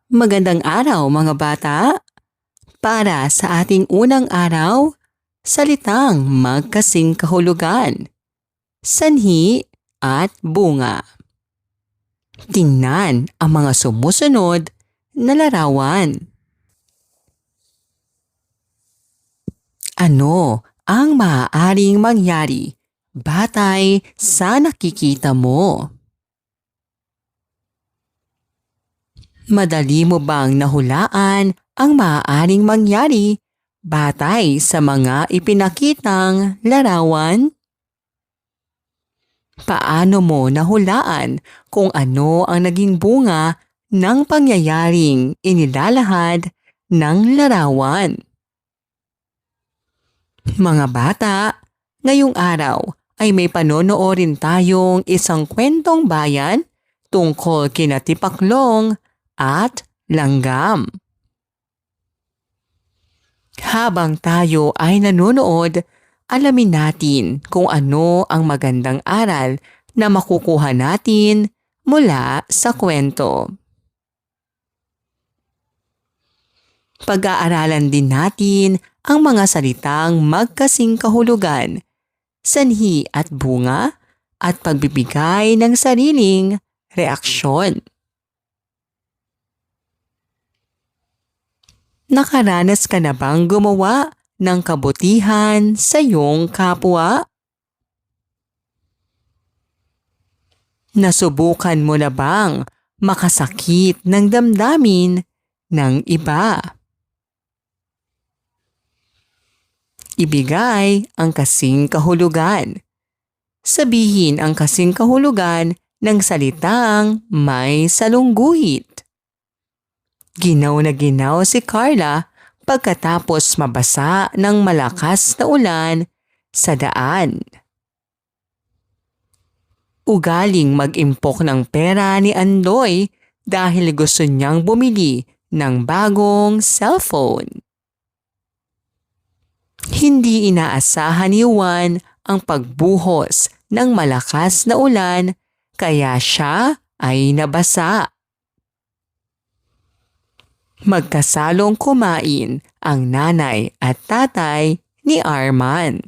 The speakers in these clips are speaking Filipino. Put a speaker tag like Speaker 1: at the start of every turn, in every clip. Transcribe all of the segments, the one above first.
Speaker 1: Magandang araw mga bata! Para sa ating unang araw, salitang magkasing kahulugan, sanhi at bunga. Tingnan ang mga sumusunod na larawan. Ano ang maaaring mangyari batay sa nakikita mo? Madali mo bang nahulaan ang maaaring mangyari batay sa mga ipinakitang larawan? Paano mo nahulaan kung ano ang naging bunga ng pangyayaring inilalahad ng larawan? Mga bata, ngayong araw ay may panonoorin tayong isang kwentong bayan tungkol kina Tipaklong at Langgam. Habang tayo ay nanonood, alamin natin kung ano ang magandang aral na makukuha natin mula sa kwento. Pag-aaralan din natin ang mga salitang magkasing kahulugan, sanhi at bunga, at pagbibigay ng sariling reaksyon. Nakaranas ka na bang gumawa ng kabutihan sa iyong kapwa? Nasubukan mo na bang makasakit ng damdamin ng iba? Ibigay ang kasing kahulugan. Sabihin ang kasing kahulugan ng salitang may salungguhit. Ginaw na ginaw si Carla pagkatapos mabasa ng malakas na ulan sa daan. Ugaling mag-impok ng pera ni Andoy dahil gusto niyang bumili ng bagong cellphone. Hindi inaasahan ni Juan ang pagbuhos ng malakas na ulan kaya siya ay nabasa. Magkasalong kumain ang nanay at tatay ni Arman.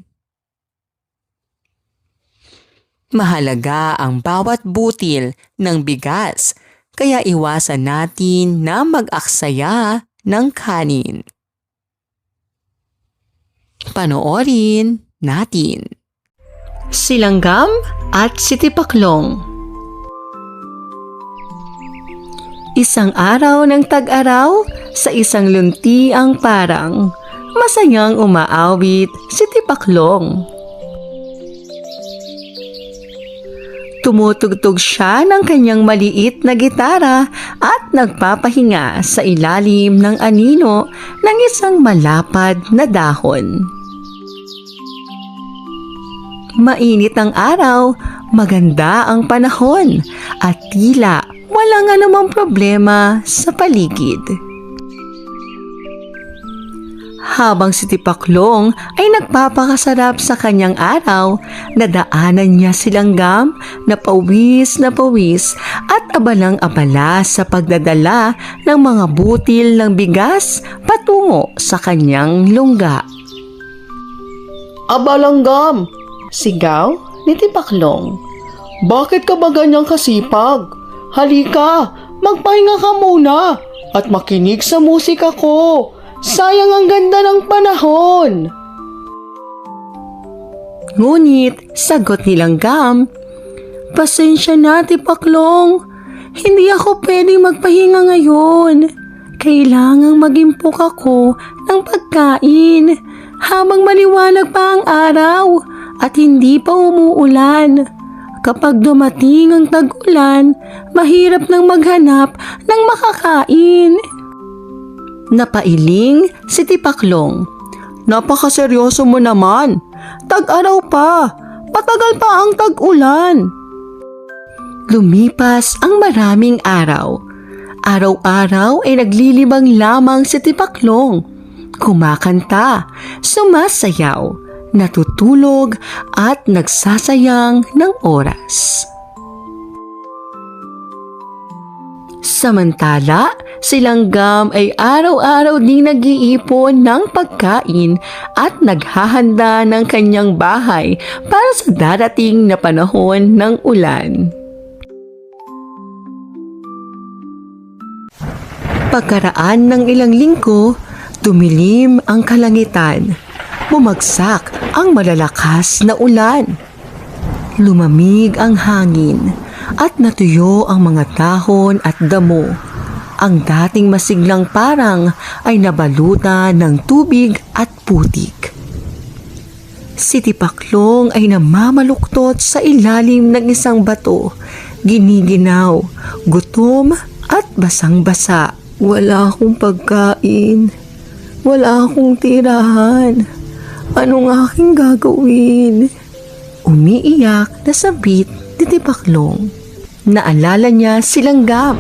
Speaker 1: Mahalaga ang bawat butil ng bigas kaya iwasan natin na mag-aksaya ng kanin. Panoorin natin. Si Langgam at si Tipaklong. Isang araw ng tag-araw, sa isang lunti ang parang, masayang umaawit si Tipaklong. Tumutugtog siya ng kanyang maliit na gitara at nagpapahinga sa ilalim ng anino ng isang malapad na dahon. Mainit ang araw, maganda ang panahon, at tila walang anumang problema sa paligid. Habang si Tipaklong ay nagpapakasarap sa kanyang araw, nadaanan niya si Langgam na pawis at abalang-abala sa pagdadala ng mga butil ng bigas patungo sa kanyang lungga.
Speaker 2: "Aba, Langgam!" sigaw ni Tipaklong. "Bakit ka ba ganyang kasipag? Halika, magpahinga ka muna at makinig sa musika ko. Sayang ang ganda ng panahon."
Speaker 1: Ngunit sagot ni Langgam, "Pasensya na, Tipaklong. Hindi ako pwedeng magpahinga ngayon. Kailangang mag-impok ako ng pagkain habang maliwanag pa ang araw at hindi pa umuulan. Kapag dumating ang tag-ulan, mahirap nang maghanap ng makakain." Napailing si Tipaklong. "Napakaseryoso mo naman. Tag-araw pa. Patagal pa ang tag-ulan." Lumipas ang maraming araw. Araw-araw ay naglilibang lamang si Tipaklong. Kumakanta, sumasayaw, natutulog at nagsasayang ng oras. Samantala, si Langgam ay araw-araw ding nag-iipon ng pagkain at naghahanda ng kanyang bahay para sa darating na panahon ng ulan. Pagkaraan ng ilang linggo, dumilim ang kalangitan. Bumagsak ang malalakas na ulan. Lumamig ang hangin at natuyo ang mga dahon at damo. Ang dating masiglang parang ay nabalutan ng tubig at putik. Si Tipaklong ay namamaluktot sa ilalim ng isang bato, giniginaw, gutom at basang-basa. Wala akong pagkain. Wala akong tirahan. Anong aking gagawin? Umiiyak na sabit ni Tipaklong. Naalala niya si Langgam.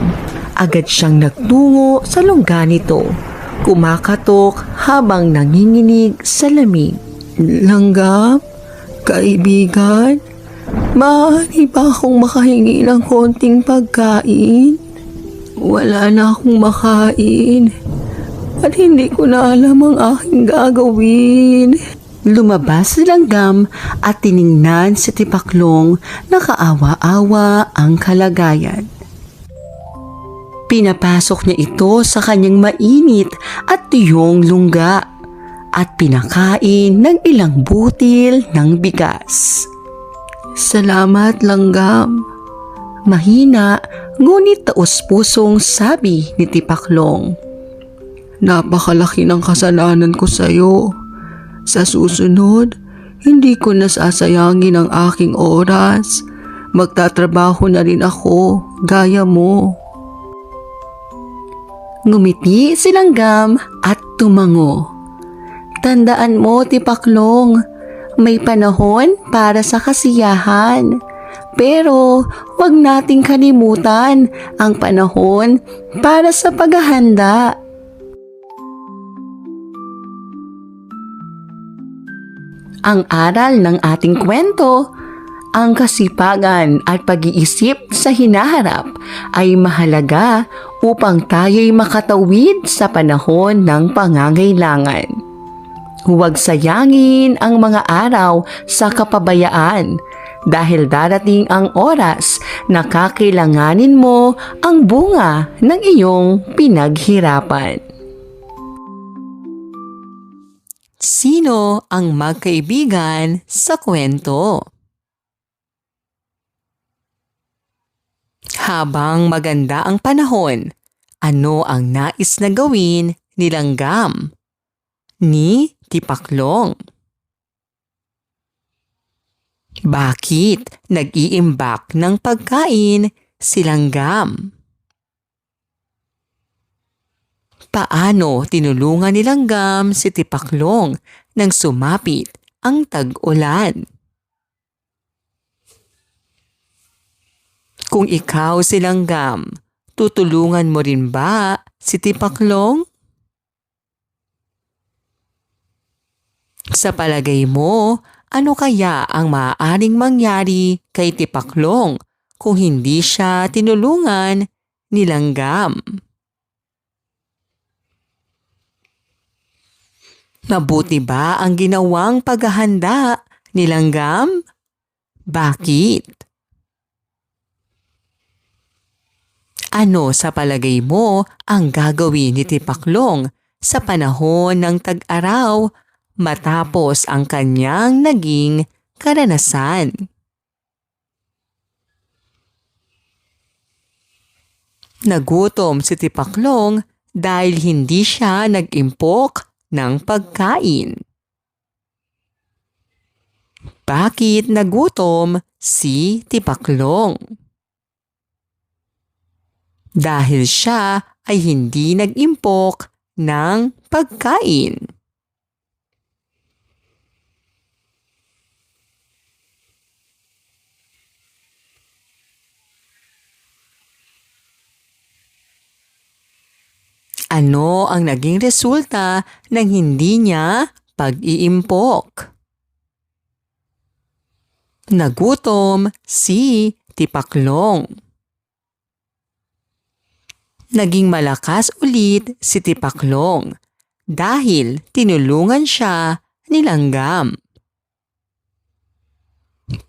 Speaker 1: Agad siyang nagtungo sa lungga nito. Kumakatok habang nanginginig sa lamig. Langgam? Kaibigan? Maaari ba akong makahingi ng konting pagkain? Wala na akong makain. At hindi ko na alam ang aking gagawin. Lumabas si Langgam at tiningnan si Tipaklong na kaawa-awa ang kalagayan. Pinapasok niya ito sa kanyang mainit at tuyong lungga at pinakain ng ilang butil ng bigas. Salamat, Langgam. Mahina, ngunit taos-pusong sabi ni Tipaklong. Napakalaki ng kasalanan ko sa iyo. Sa susunod, hindi ko nasasayangin ang aking oras. Magtatrabaho na rin ako, gaya mo. Ngumiti si Langgam at tumango. Tandaan mo, Tipaklong, may panahon para sa kasiyahan. Pero huwag nating kalimutan ang panahon para sa paghahanda. Ang aral ng ating kwento, ang kasipagan at pag-iisip sa hinaharap ay mahalaga upang tayo'y makatawid sa panahon ng pangangailangan. Huwag sayangin ang mga araw sa kapabayaan dahil darating ang oras na kakailanganin mo ang bunga ng iyong pinaghirapan. Sino ang magkaibigan sa kwento? Habang maganda ang panahon, ano ang nais na gawin ni Langgam? Ni Tipaklong? Bakit nag-iimbak ng pagkain si Langgam? Paano tinulungan ni Langgam si Tipaklong nang sumapit ang tag-ulan? Kung ikaw si Langgam, tutulungan mo rin ba si Tipaklong? Sa palagay mo, ano kaya ang maaaring mangyari kay Tipaklong kung hindi siya tinulungan ni Langgam? Mabuti ba ang ginawang paghahanda ni Langgam? Bakit? Ano sa palagay mo ang gagawin ni Tipaklong sa panahon ng tag-araw matapos ang kanyang naging karanasan? Nagutom si Tipaklong dahil hindi siya nag-impok ng pagkain. Bakit nagutom si Tipaklong? Dahil siya ay hindi nag-impok ng pagkain. Ano ang naging resulta ng hindi niya pag-iimpok? Nagutom si Tipaklong. Naging malakas ulit si Tipaklong dahil tinulungan siya ni Langgam.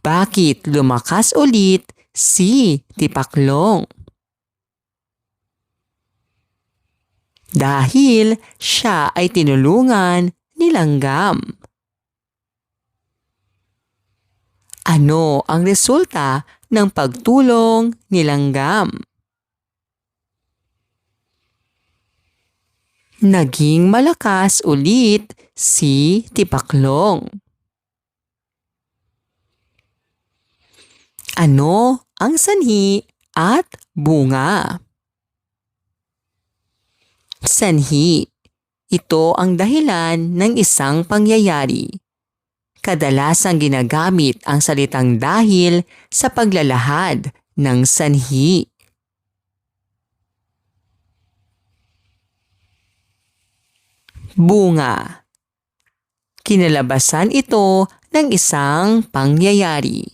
Speaker 1: Bakit lumakas ulit si Tipaklong? Dahil siya ay tinulungan ni Langgam. Ano ang resulta ng pagtulong ni Langgam? Naging malakas ulit si Tipaklong. Ano ang sanhi at bunga? Sanhi. Ito ang dahilan ng isang pangyayari. Kadalasang ginagamit ang salitang dahil sa paglalahad ng sanhi. Bunga. Kinalabasan ito ng isang pangyayari.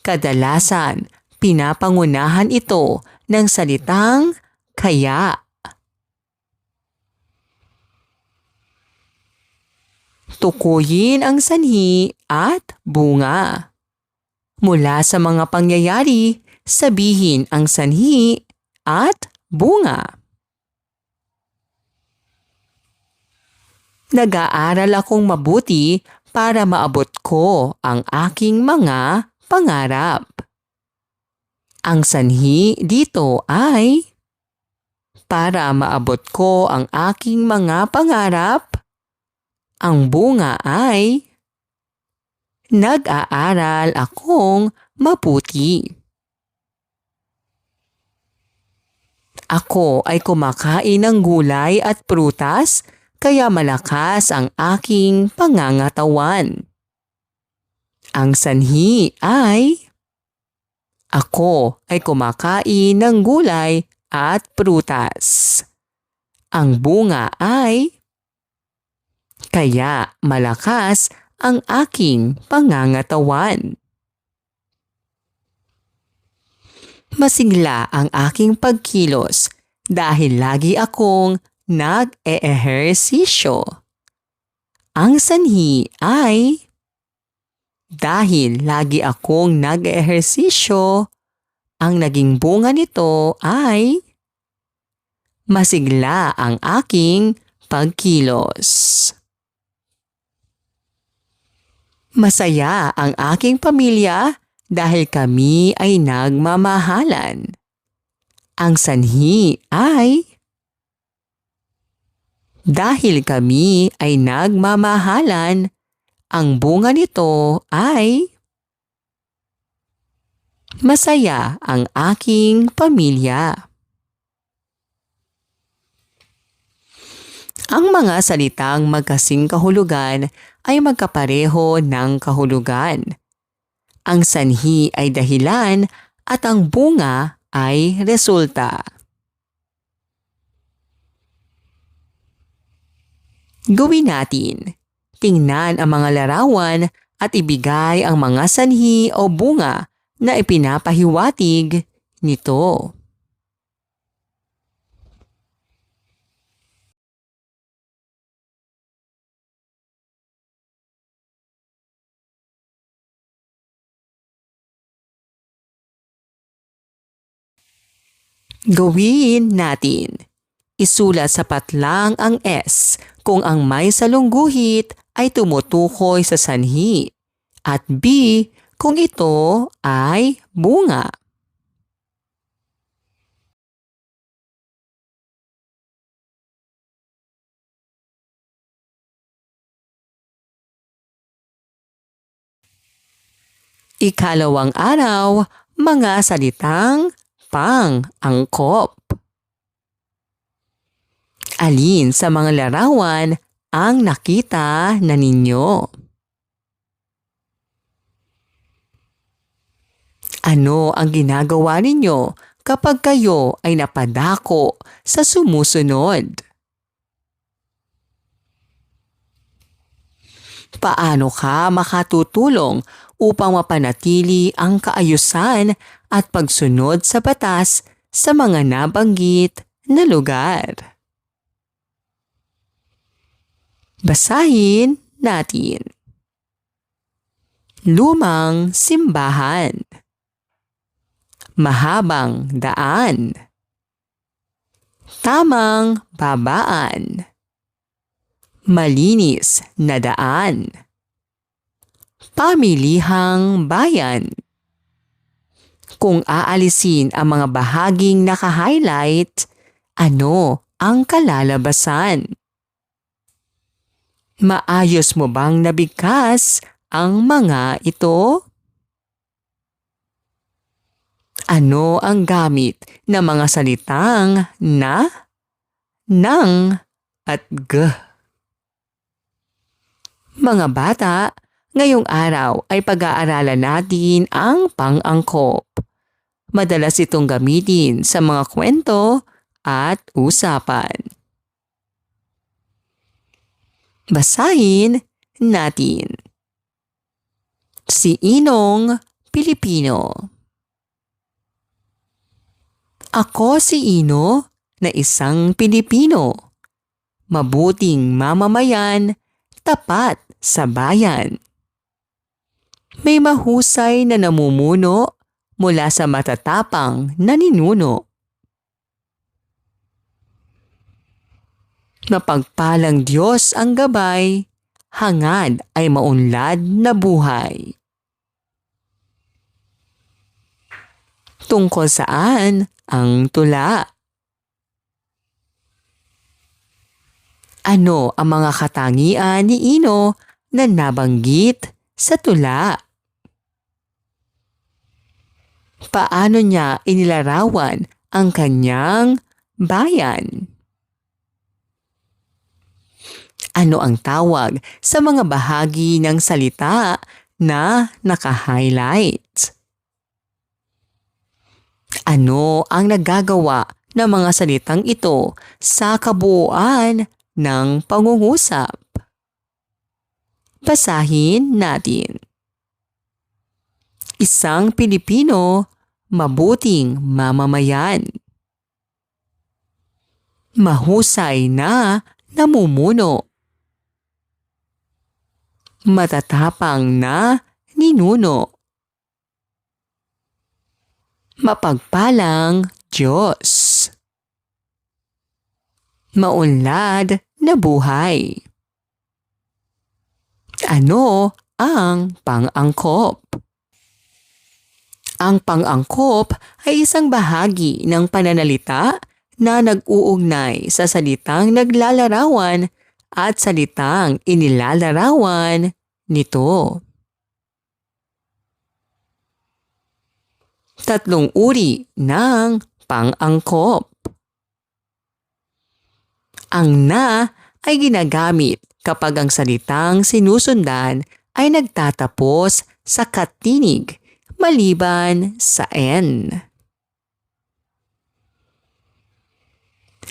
Speaker 1: Kadalasan, pinapangunahan ito ng salitang kaya. Tukuyin ang sanhi at bunga. Mula sa mga pangyayari, sabihin ang sanhi at bunga. Nag-aaral akong mabuti para maabot ko ang aking mga pangarap. Ang sanhi dito ay para maabot ko ang aking mga pangarap. Ang bunga ay nag-aaral akong mabuti. Ako ay kumakain ng gulay at prutas kaya malakas ang aking pangangatawan. Ang sanhi ay ako ay kumakain ng gulay at prutas. Ang bunga ay kaya malakas ang aking pangangatawan. Masigla ang aking pagkilos dahil lagi akong nag-eehersisyo. Ang sanhi ay dahil lagi akong nag-eehersisyo, ang naging bunga nito ay masigla ang aking pagkilos. Masaya ang aking pamilya dahil kami ay nagmamahalan. Ang sanhi ay dahil kami ay nagmamahalan, ang bunga nito ay masaya ang aking pamilya. Ang mga salitang magkasing kahulugan ay magkapareho ng kahulugan. Ang sanhi ay dahilan at ang bunga ay resulta. Gawin natin. Tingnan ang mga larawan at ibigay ang mga sanhi o bunga na ipinapahiwatig nito. Gawin natin. Isulat sa patlang ang S kung ang may salungguhit ay tumutukoy sa sanhi at B kung ito ay bunga. Ikalawang araw, mga salitang pang-angkop. Alin sa mga larawan ang nakita na ninyo? Ano ang ginagawa ninyo kapag kayo ay napadako sa sumusunod? Paano ka makatutulong upang mapanatili ang kaayusan at pagsunod sa batas sa mga nabanggit na lugar. Basahin natin. Lumang simbahan. Mahabang daan. Tamang babaan. Malinis na daan. Pamilihang bayan. Kung aalisin ang mga bahaging naka-highlight, ano ang kalalabasan? Maayos mo bang nabigkas ang mga ito? Ano ang gamit ng mga salitang na, nang, at g? Mga bata, ngayong araw ay pag-aaralan natin ang pang-angkop. Madalas itong gamitin sa mga kwento at usapan. Basahin natin. Si Inong Pilipino. Ako si Ino na isang Pilipino. Mabuting mamamayan, tapat sa bayan. May mahusay na namumuno mula sa matatapang na ninuno. Mapagpalang Diyos ang gabay, hangad ay maunlad na buhay. Tungkol saan ang tula? Ano ang mga katangian ni Ino na nabanggit sa tula? Paano niya inilarawan ang kanyang bayan? Ano ang tawag sa mga bahagi ng salita na naka-highlight? Ano ang nagagawa ng mga salitang ito sa kabuuan ng pangungusap? Basahin natin. Isang Pilipino, mabuting mamamayan. Mahusay na namumuno. Matatapang na ninuno. Mapagpalang Diyos. Maunlad na buhay. Ano ang pang-angkop? Ang pang-angkop ay isang bahagi ng pananalita na nag-uugnay sa salitang naglalarawan at salitang inilalarawan nito. Tatlong uri ng pang-angkop. Ang na ay ginagamit kapag ang salitang sinusundan ay nagtatapos sa katinig maliban sa N.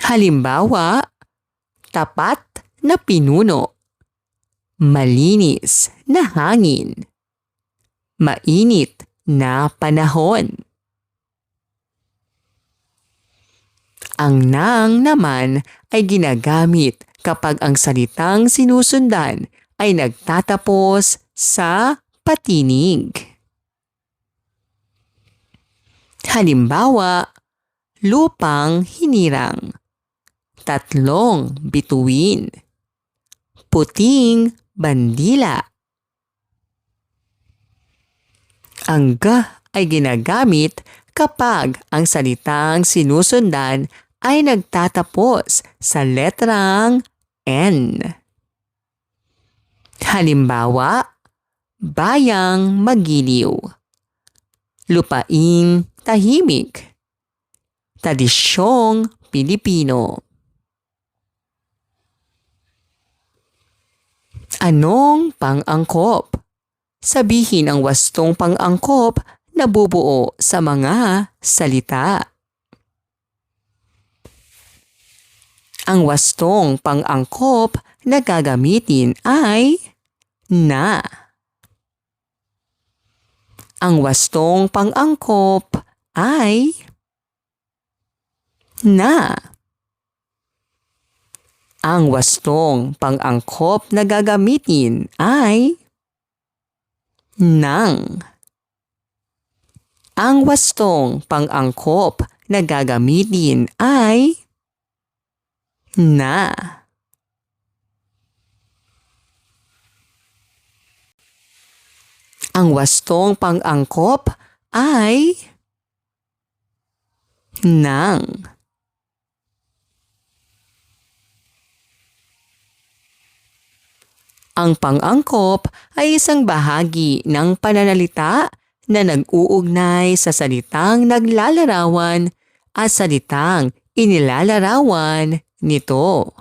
Speaker 1: Halimbawa, tapat na pinuno, malinis na hangin, mainit na panahon. Ang nang naman ay ginagamit kapag ang salitang sinusundan ay nagtatapos sa patinig. Halimbawa, lupang hinirang, tatlong bituin, puting bandila. Ang g ay ginagamit kapag ang salitang sinusundan ay nagtatapos sa letrang N. Halimbawa, bayang magiliw, lupaing tahimik, tradisyong Pilipino. Anong pang-angkop? Sabihin ang wastong pang-angkop na bubuo sa mga salita. Ang wastong pang-angkop na gagamitin ay na. Ang wastong pang-angkop ay na. Ang wastong pang-angkop na gagamitin ay nang. Ang wastong pang-angkop na gagamitin ay na. Ang wastong pang-angkop ay nang. Ang pang-angkop ay isang bahagi ng pananalita na nag-uugnay sa salitang naglalarawan at salitang inilalarawan nito.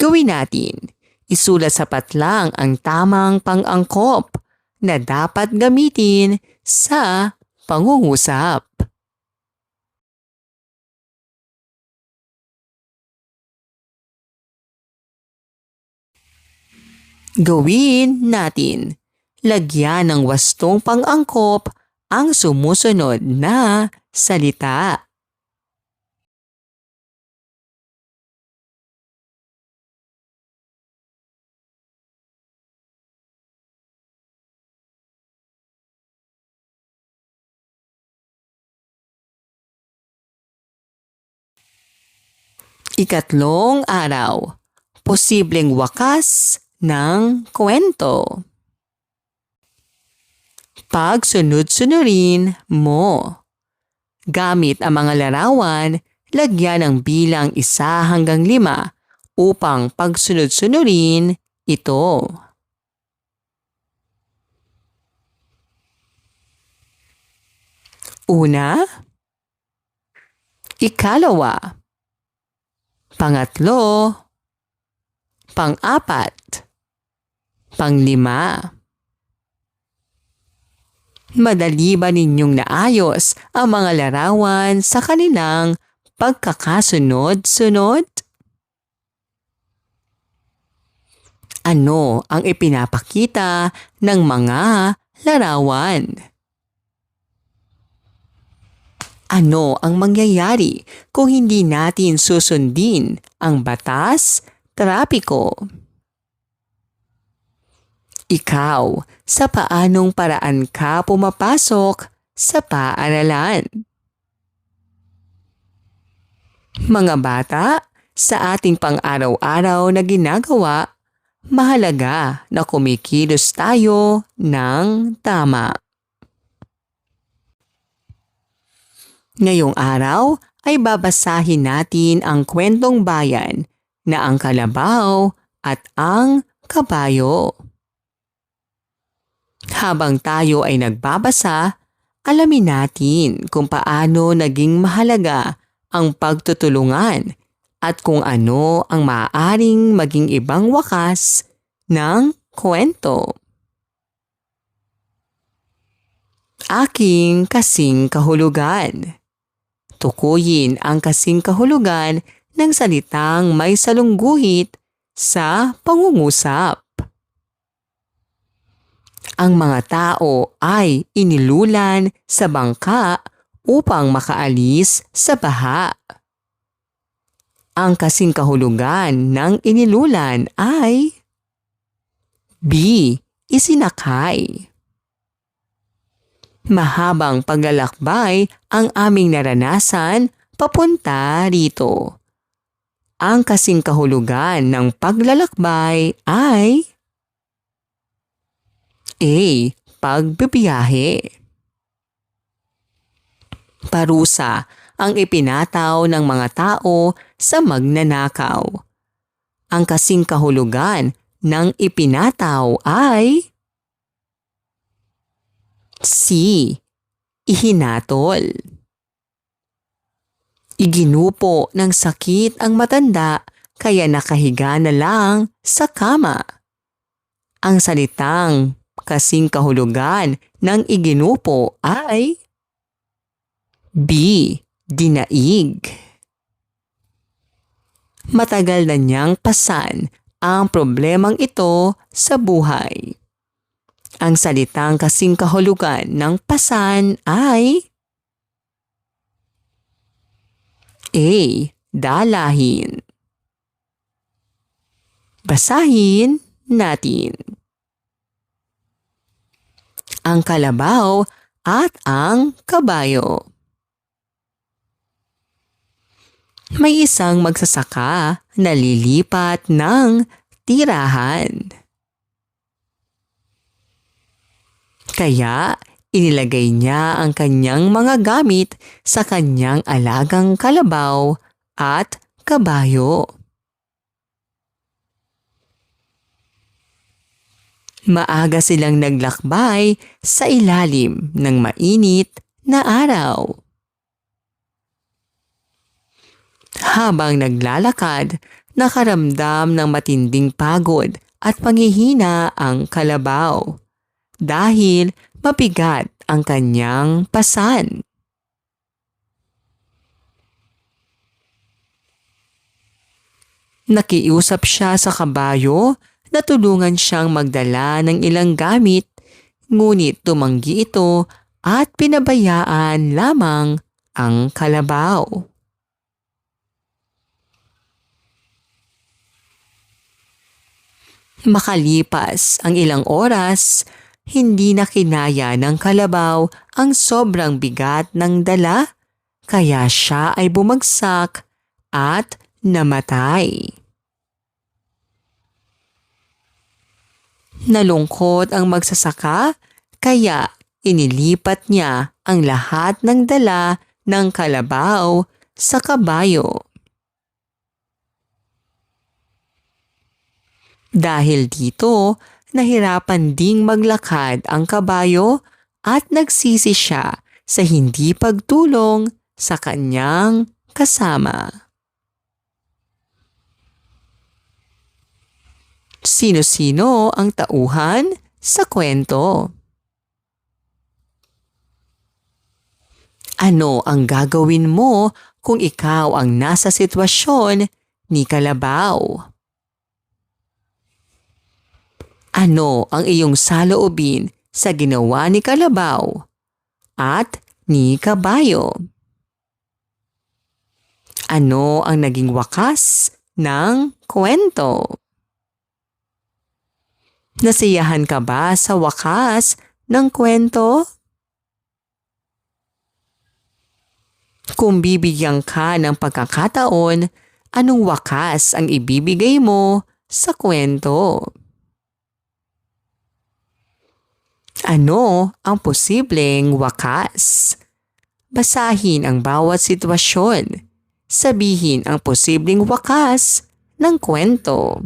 Speaker 1: Gawin natin. Isulat sa patlang ang tamang pang-angkop na dapat gamitin sa pangungusap. Gawin natin. Lagyan ng wastong pang-angkop ang sumusunod na salita. Ikatlong araw. Posibleng wakas ng kwento. Pagsunod-sunurin mo. Gamit ang mga larawan, lagyan ng bilang 1 hanggang 5 upang pagsunod-sunurin ito. Una, ikalawa, pangatlo, pang-apat, pang-5. Madali ba ninyong naayos ang mga larawan sa kanilang pagkakasunod-sunod? Ano ang ipinapakita ng mga larawan? Ano ang mangyayari kung hindi natin susundin ang batas trapiko? Ikaw, sa paanong paraan ka pumapasok sa paaralan? Mga bata, sa ating pang-araw-araw na ginagawa, mahalaga na kumikilos tayo ng tama. Ngayong araw ay babasahin natin ang kwentong bayan na ang kalabaw at ang kabayo. Habang tayo ay nagbabasa, alamin natin kung paano naging mahalaga ang pagtutulungan at kung ano ang maaaring maging ibang wakas ng kwento. Aking kasing kahulugan. Tukuyin ang kasing kahulugan ng salitang may salungguhit sa pangungusap. Ang mga tao ay inilulan sa bangka upang makaalis sa baha. Ang kasing kahulugan ng inilulan ay B. Isinakay. Mahabang paglalakbay ang aming naranasan papunta rito. Ang kasing kahulugan ng paglalakbay ay A. Pagbibiyahe. Parusa ang ipinataw ng mga tao sa magnanakaw. Ang kasing kahulugan ng ipinataw ay C. Ihinatol. Iginupo ng sakit ang matanda kaya nakahiga na lang sa kama. Ang salitang kasing kahulugan ng iginupo ay B. Dinaig. Matagal na niyang pasan ang problemang ito sa buhay. Ang salitang kasing kahulugan ng pasan ay A. Dalahin. Basahin natin. Ang kalabaw at ang kabayo. May isang magsasaka na lilipat ng tirahan. Kaya inilagay niya ang kanyang mga gamit sa kanyang alagang kalabaw at kabayo. Maaga silang naglakbay sa ilalim ng mainit na araw. Habang naglalakad, nakaramdam ng matinding pagod at panghihina ang kalabaw dahil mabigat ang kanyang pasan. Nakiusap siya sa kabayo na tulungan siyang magdala ng ilang gamit, ngunit tumanggi ito at pinabayaan lamang ang kalabaw. Makalipas ang ilang oras, hindi na kinaya ng kalabaw ang sobrang bigat ng dala, kaya siya ay bumagsak at namatay. Nalungkot ang magsasaka, kaya inilipat niya ang lahat ng dala ng kalabaw sa kabayo. Dahil dito, nahirapan ding maglakad ang kabayo at nagsisi siya sa hindi pagtulong sa kanyang kasama. Sino-sino ang tauhan sa kwento? Ano ang gagawin mo kung ikaw ang nasa sitwasyon ni kalabaw? Ano ang iyong saloobin sa ginawa ni kalabaw at ni kabayo? Ano ang naging wakas ng kwento? Nasiyahan ka ba sa wakas ng kwento? Kung bibigyan ka ng pagkakataon, anong wakas ang ibibigay mo sa kwento? Ano ang posibleng wakas? Basahin ang bawat sitwasyon. Sabihin ang posibleng wakas ng kwento.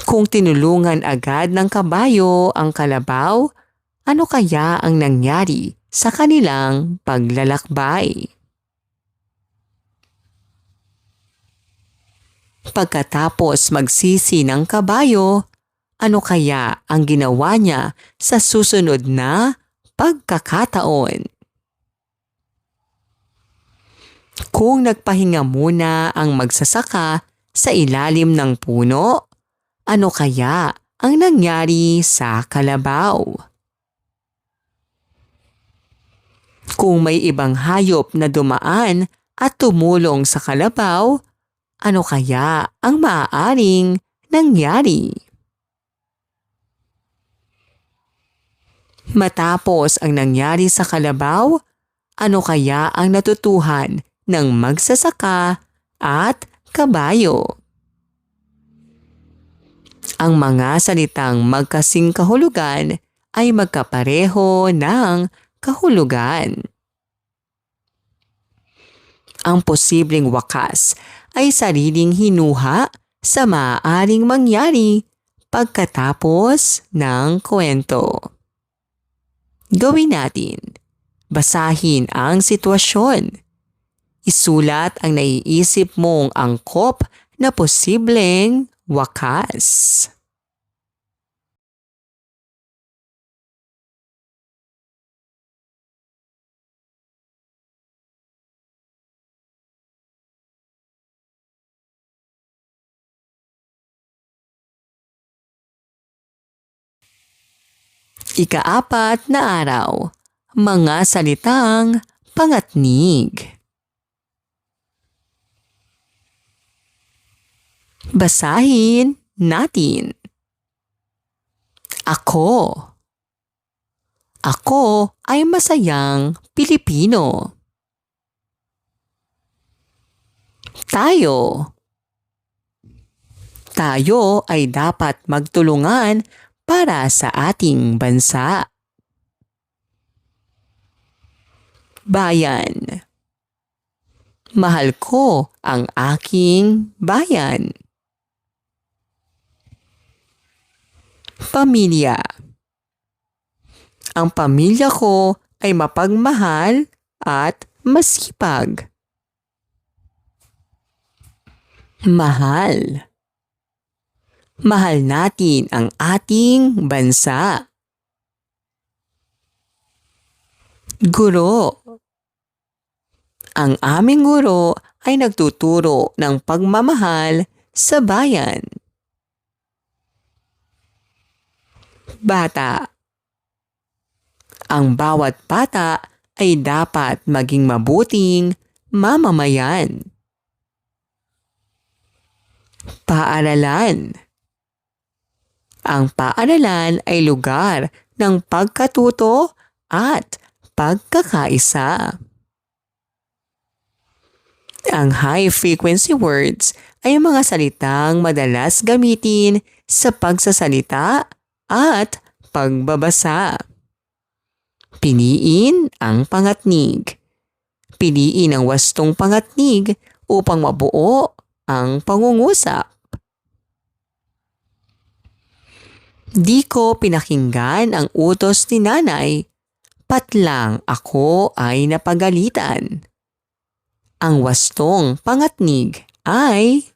Speaker 1: Kung tinulungan agad ng kabayo ang kalabaw, ano kaya ang nangyari sa kanilang paglalakbay? Pagkatapos magsisi ng kabayo, ano kaya ang ginawa niya sa susunod na pagkakataon? Kung nagpahinga muna ang magsasaka sa ilalim ng puno, ano kaya ang nangyari sa kalabaw? Kung may ibang hayop na dumaan at tumulong sa kalabaw, ano kaya ang maaaring nangyari? Matapos ang nangyari sa kalabaw, ano kaya ang natutuhan ng magsasaka at kabayo? Ang mga salitang magkasing kahulugan ay magkapareho ng kahulugan. Ang posibleng wakas ay sariling hinuha sa maaaring mangyari pagkatapos ng kwento. Gawin natin. Basahin ang sitwasyon. Isulat ang naiisip mong angkop na posibleng wakas. Ika-4 na araw, mga salitang pangatnig. Basahin natin. Ako. Ako ay masayang Pilipino. Tayo. Tayo ay dapat magtulungan para sa ating bansa. Bayan. Mahal ko ang aking bayan. Pamilya. Ang pamilya ko ay mapagmahal at masipag. Mahal. Mahal natin ang ating bansa. Guro. Ang aming guro ay nagtuturo ng pagmamahal sa bayan. Bata. Ang bawat bata ay dapat maging mabuting mamamayan. Paaralan. Ang paaralan ay lugar ng pagkatuto at pagkakaisa. Ang high-frequency words ay mga salitang madalas gamitin sa pagsasalita at pagbabasa. Piliin ang pangatnig. Piliin ang wastong pangatnig upang mabuo ang pangungusap. Di ko pinakinggan ang utos ni nanay, patlang ako ay napagalitan. Ang wastong pangatnig ay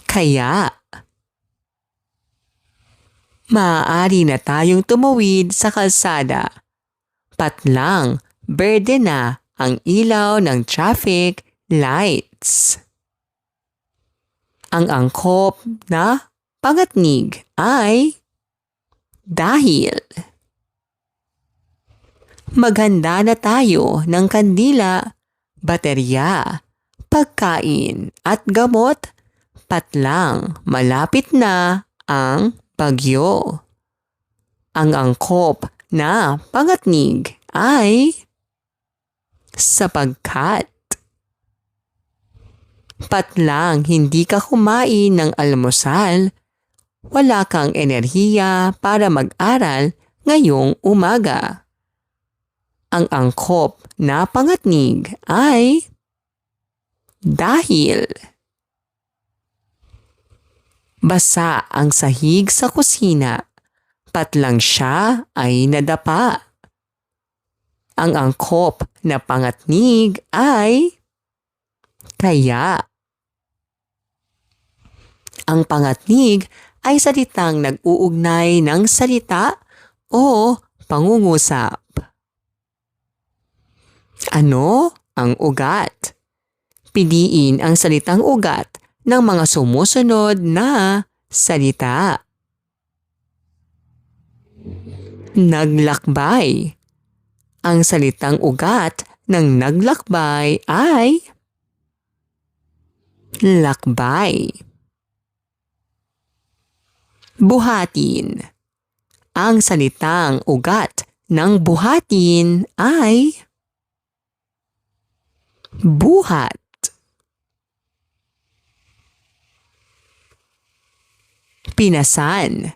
Speaker 1: kaya. Maaari na tayong tumawid sa kalsada. Patlang, berde na ang ilaw ng traffic lights. Ang angkop na pangatnig ay dahil. Maghanda na tayo ng kandila, baterya, pagkain at gamot. Patlang, malapit na ang bagyo. Ang angkop na pangatnig ay sapagkat. Patlang hindi ka kumain ng almusal, wala kang enerhiya para mag-aral ngayong umaga. Ang angkop na pangatnig ay dahil. Basa ang sahig sa kusina, patlang siya ay nadapa. Ang angkop na pangatnig ay kaya. Ang pangatnig ay salitang nag-uugnay ng salita o pangungusap. Ano ang ugat? Piliin ang salitang ugat ng mga sumusunod na salita. Naglakbay. Ang salitang ugat ng naglakbay ay lakbay. Buhatin. Ang salitang ugat ng buhatin ay buhat. Pinasan.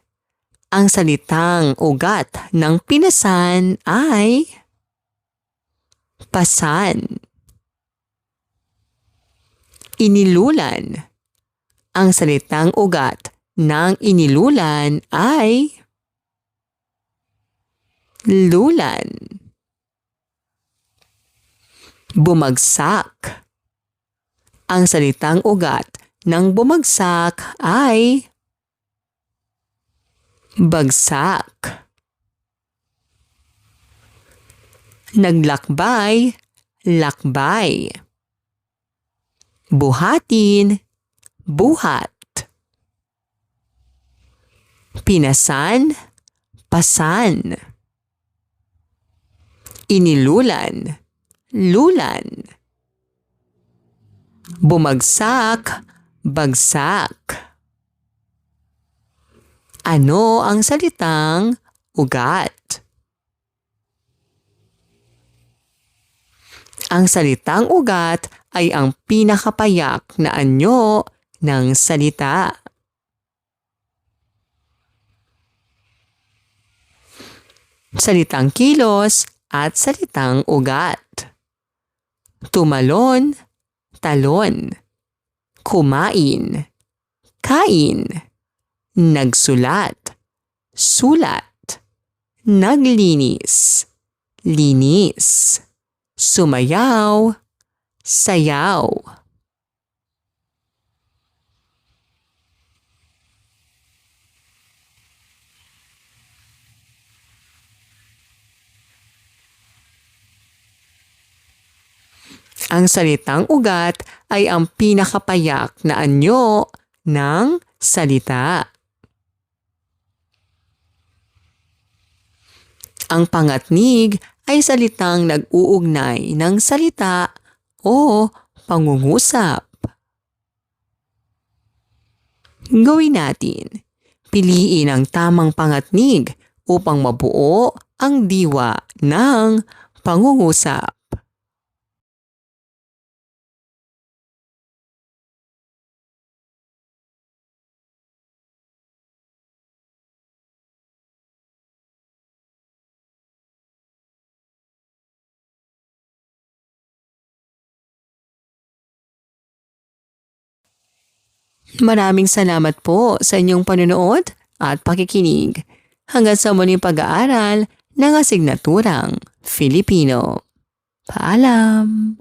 Speaker 1: Ang salitang ugat ng pinasan ay pasan. Inilulan. Ang salitang ugat ng inilulan ay lulan. Bumagsak. Ang salitang ugat ng bumagsak ay bagsak. Naglakbay, lakbay. Buhatin, buhat. Pinasan, pasan. Inilulan, lulan. Bumagsak, bagsak. Ano ang salitang ugat? Ang salitang ugat ay ang pinakapayak na anyo ng salita. Salitang kilos at salitang ugat. Tumalon, talon. Kumain, kain. Nagsulat, sulat. Naglinis, linis. Sumayaw, sayaw. Ang salitang ugat ay ang pinakapayak na anyo ng salita. Ang pangatnig ay salitang nag-uugnay ng salita o pangungusap. Gawin natin. Piliin ang tamang pangatnig upang mabuo ang diwa ng pangungusap. Maraming salamat po sa inyong panonood at pakikinig. Hanggang sa muling pag-aaral ng asignaturang Filipino. Paalam!